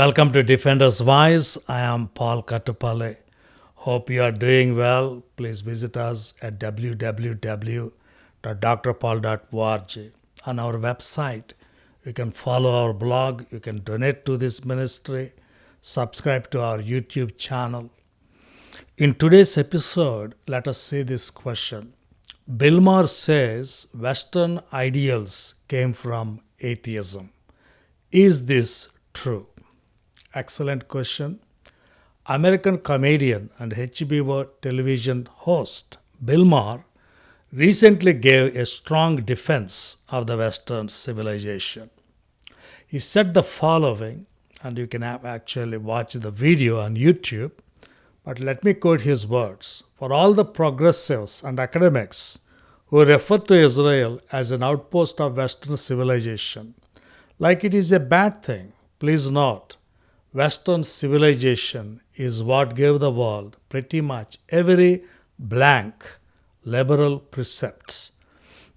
Welcome to Defender's Voice. I am Paul Katupale. Hope you are doing well. Please visit us at www.drpaul.org. On our website, you can follow our blog, you can donate to this ministry, subscribe to our YouTube channel. In today's episode, let us see this question. Bill Maher says Western ideals came from atheism. Is this true? Excellent question. American comedian and HBO television host Bill Maher recently gave a strong defense of the Western civilization. He said the following, and you can actually watch the video on YouTube, but let me quote his words. For all the progressives and academics who refer to Israel as an outpost of Western civilization, like it is a bad thing, please note, Western civilization is what gave the world pretty much every blank liberal precepts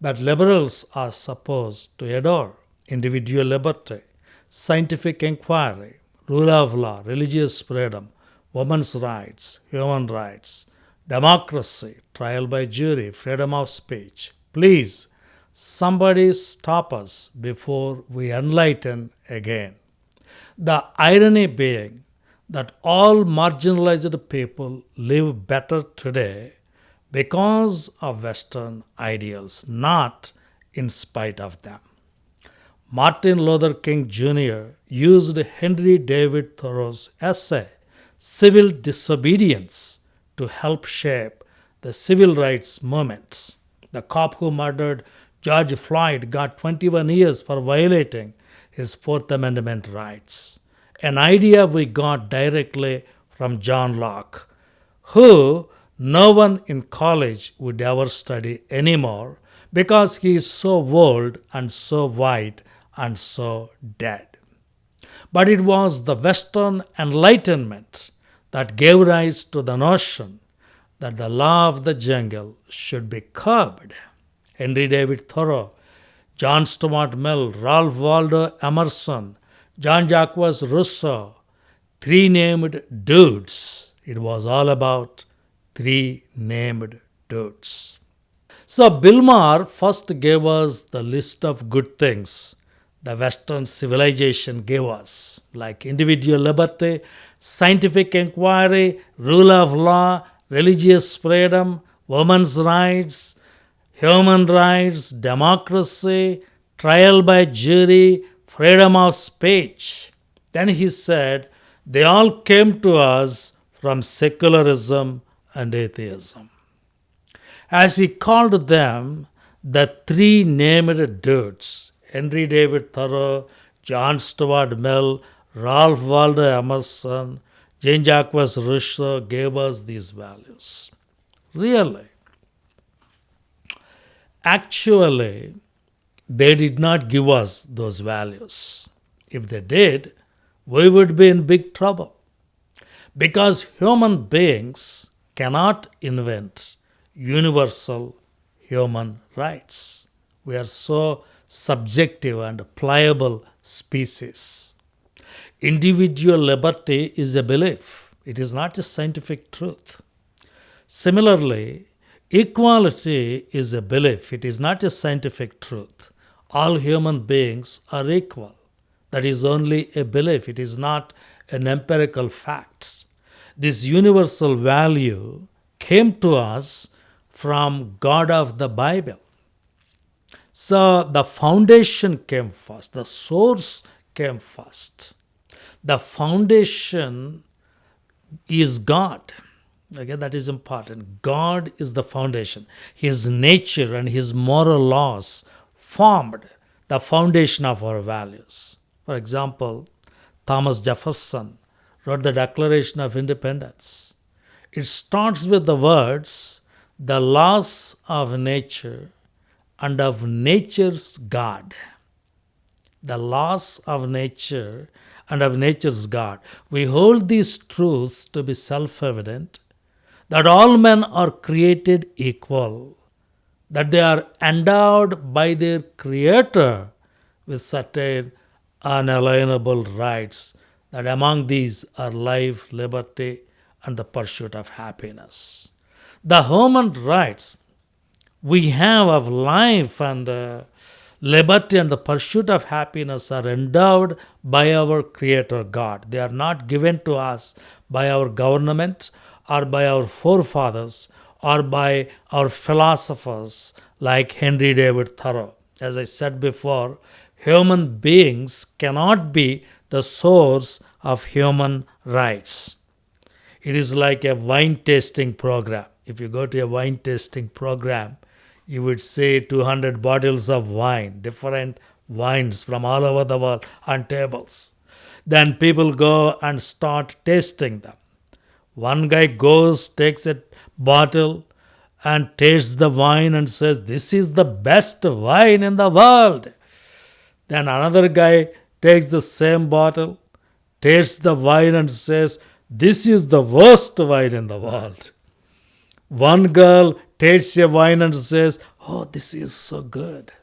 that liberals are supposed to adore: individual liberty, scientific inquiry, rule of law, religious freedom, women's rights, human rights, democracy, trial by jury, freedom of speech. Please, somebody stop us before we enlighten again. The irony being that all marginalized people live better today because of Western ideals, not in spite of them. Martin Luther King Jr. used Henry David Thoreau's essay, Civil Disobedience, to help shape the civil rights movement. The cop who murdered George Floyd got 21 years for violating his Fourth Amendment rights, an idea we got directly from John Locke, who no one in college would ever study anymore because he is so old and so white and so dead. But it was the Western Enlightenment that gave rise to the notion that the law of the jungle should be curbed. Henry David Thoreau, John Stuart Mill, Ralph Waldo Emerson, Jean-Jacques Rousseau, three named dudes. It was all about three named dudes. So Bill Maher first gave us the list of good things the Western civilization gave us, like individual liberty, scientific inquiry, rule of law, religious freedom, women's rights, human rights, democracy, trial by jury, freedom of speech. Then he said, they all came to us from secularism and atheism. As he called them the three named dudes, Henry David Thoreau, John Stuart Mill, Ralph Waldo Emerson, Jean-Jacques Rousseau gave us these values. Really? Actually, they did not give us those values. If they did, we would be in big trouble. Because human beings cannot invent universal human rights. We are so subjective and pliable species. Individual liberty is a belief. It is not a scientific truth. Similarly, equality is a belief. It is not a scientific truth. All human beings are equal. That is only a belief. It is not an empirical fact. This universal value came to us from God of the Bible. So the foundation came first. The source came first. The foundation is God. Okay, that is important. God is the foundation. His nature and his moral laws formed the foundation of our values. For example, Thomas Jefferson wrote the Declaration of Independence. It starts with the words, the laws of nature and of nature's God. The laws of nature and of nature's God. We hold these truths to be self-evident, that all men are created equal, that they are endowed by their Creator with certain unalienable rights, that among these are life, liberty, and the pursuit of happiness. The human rights we have of life and liberty and the pursuit of happiness are endowed by our Creator God. They are not given to us by our government or by our forefathers or by our philosophers like Henry David Thoreau. As I said before, human beings cannot be the source of human rights. It is like a wine tasting program. If you go to a wine tasting program, you would see 200 bottles of wine, different wines from all over the world on tables. Then people go and start tasting them. One guy goes, takes a bottle and tastes the wine and says, "This is the best wine in the world." Then another guy takes the same bottle, tastes the wine and says, "This is the worst wine in the world." One girl tastes a wine and says, "Oh, this is so good."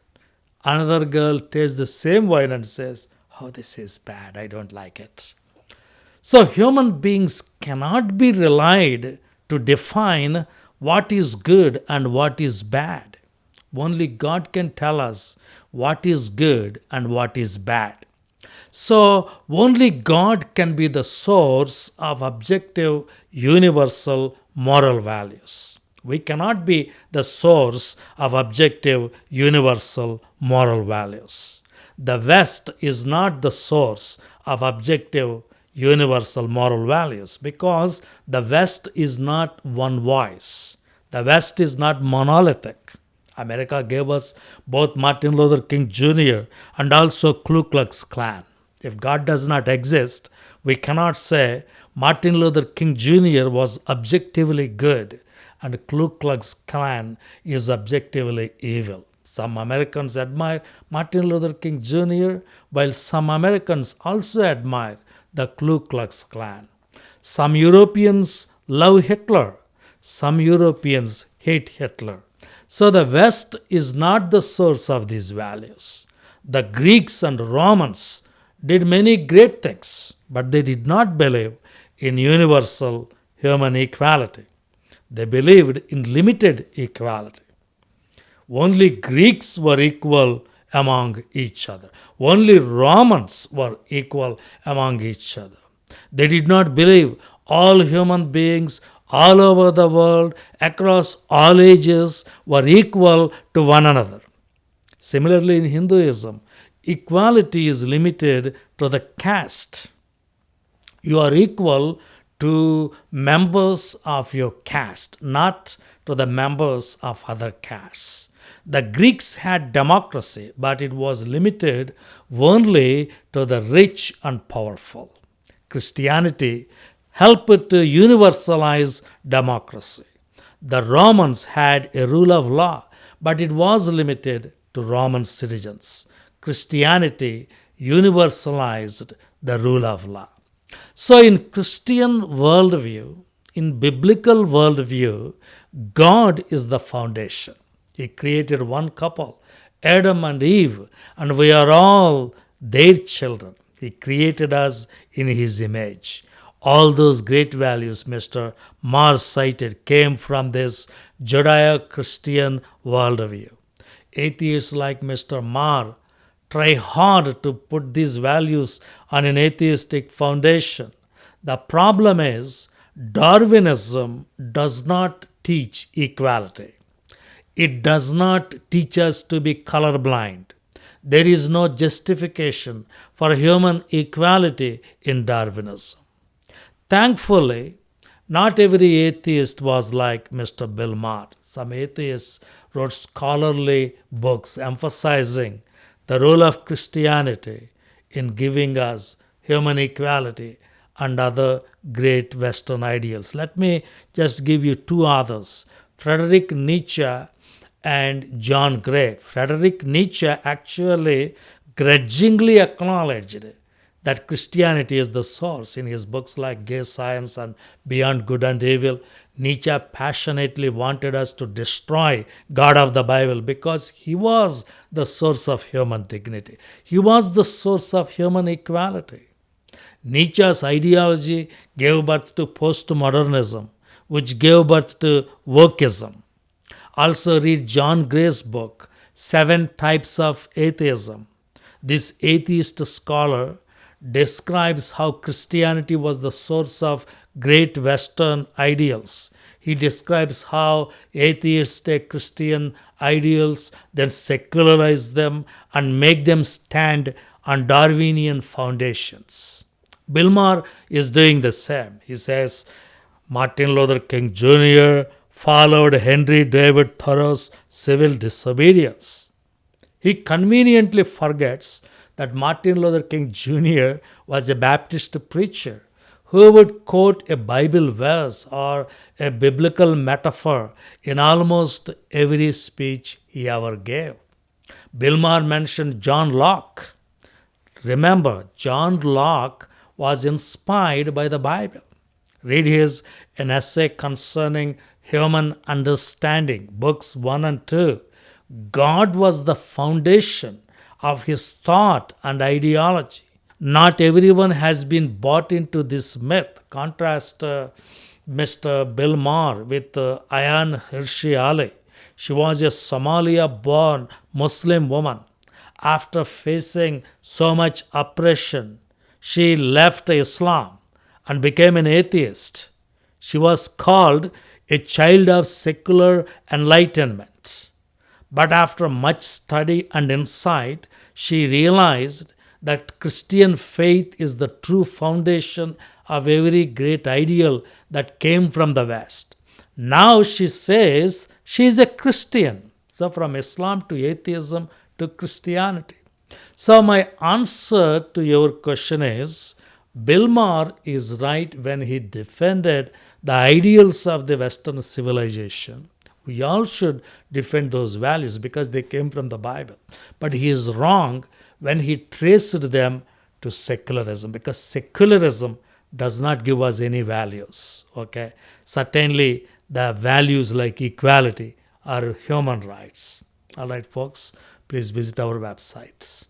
Another girl tastes the same wine and says, "Oh, this is bad. I don't like it." So human beings cannot be relied to define what is good and what is bad. Only God can tell us what is good and what is bad. So only God can be the source of objective, universal moral values. We cannot be the source of objective, universal moral values. The West is not the source of objective, universal moral values because the West is not one voice. The West is not monolithic. America gave us both Martin Luther King Jr. and also Ku Klux Klan. If God does not exist, we cannot say Martin Luther King Jr. was objectively good and Ku Klux Klan is objectively evil. Some Americans admire Martin Luther King Jr., while some Americans also admire the Ku Klux Klan. Some Europeans love Hitler. Some Europeans hate Hitler. So the West is not the source of these values. The Greeks and Romans did many great things, but they did not believe in universal human equality. They believed in limited equality. Only Greeks were equal among each other. Only Romans were equal among each other. They did not believe all human beings all over the world, across all ages, were equal to one another. Similarly, in Hinduism, equality is limited to the caste. You are equal to members of your caste, not to the members of other castes. The Greeks had democracy, but it was limited only to the rich and powerful. Christianity helped to universalize democracy. The Romans had a rule of law, but it was limited to Roman citizens. Christianity universalized the rule of law. So in Christian worldview, in biblical worldview, God is the foundation. He created one couple, Adam and Eve, and we are all their children. He created us in His image. All those great values Mr. Maher cited came from this Judeo-Christian worldview. Atheists like Mr. Maher try hard to put these values on an atheistic foundation. The problem is Darwinism does not teach equality. It does not teach us to be colorblind. There is no justification for human equality in Darwinism. Thankfully, not every atheist was like Mr. Bill Maher. Some atheists wrote scholarly books emphasizing the role of Christianity in giving us human equality and other great Western ideals. Let me just give you two others, Friedrich Nietzsche and John Gray. Friedrich Nietzsche actually grudgingly acknowledged that Christianity is the source. In his books like Gay Science and Beyond Good and Evil, Nietzsche passionately wanted us to destroy God of the Bible because he was the source of human dignity. He was the source of human equality. Nietzsche's ideology gave birth to postmodernism, which gave birth to wokeism. Also, read John Gray's book, Seven Types of Atheism. This atheist scholar describes how Christianity was the source of great Western ideals. He describes how atheists take Christian ideals, then secularize them and make them stand on Darwinian foundations. Bill Maher is doing the same. He says Martin Luther King Jr. followed Henry David Thoreau's civil disobedience. He conveniently forgets that Martin Luther King Jr. was a Baptist preacher who would quote a Bible verse or a biblical metaphor in almost every speech he ever gave. Bill Maher mentioned John Locke. Remember, John Locke was inspired by the Bible. Read his An Essay Concerning Human Understanding, books 1 and 2. God was the foundation of his thought and ideology. Not everyone has been bought into this myth. Contrast Mr. Bill Maher with Ayan Hirsi. She was a Somalia-born Muslim woman. After facing so much oppression, she left Islam and became an atheist. She was called a child of secular enlightenment. But after much study and insight, she realized that Christian faith is the true foundation of every great ideal that came from the West. Now she says she is a Christian. So from Islam to atheism to Christianity. So my answer to your question is, Bill Maher is right when he defended the ideals of the Western civilization. We all should defend those values because they came from the Bible. But he is wrong when he traced them to secularism, because secularism does not give us any values. Okay, certainly the values like equality are human rights. All right, folks, please visit our websites.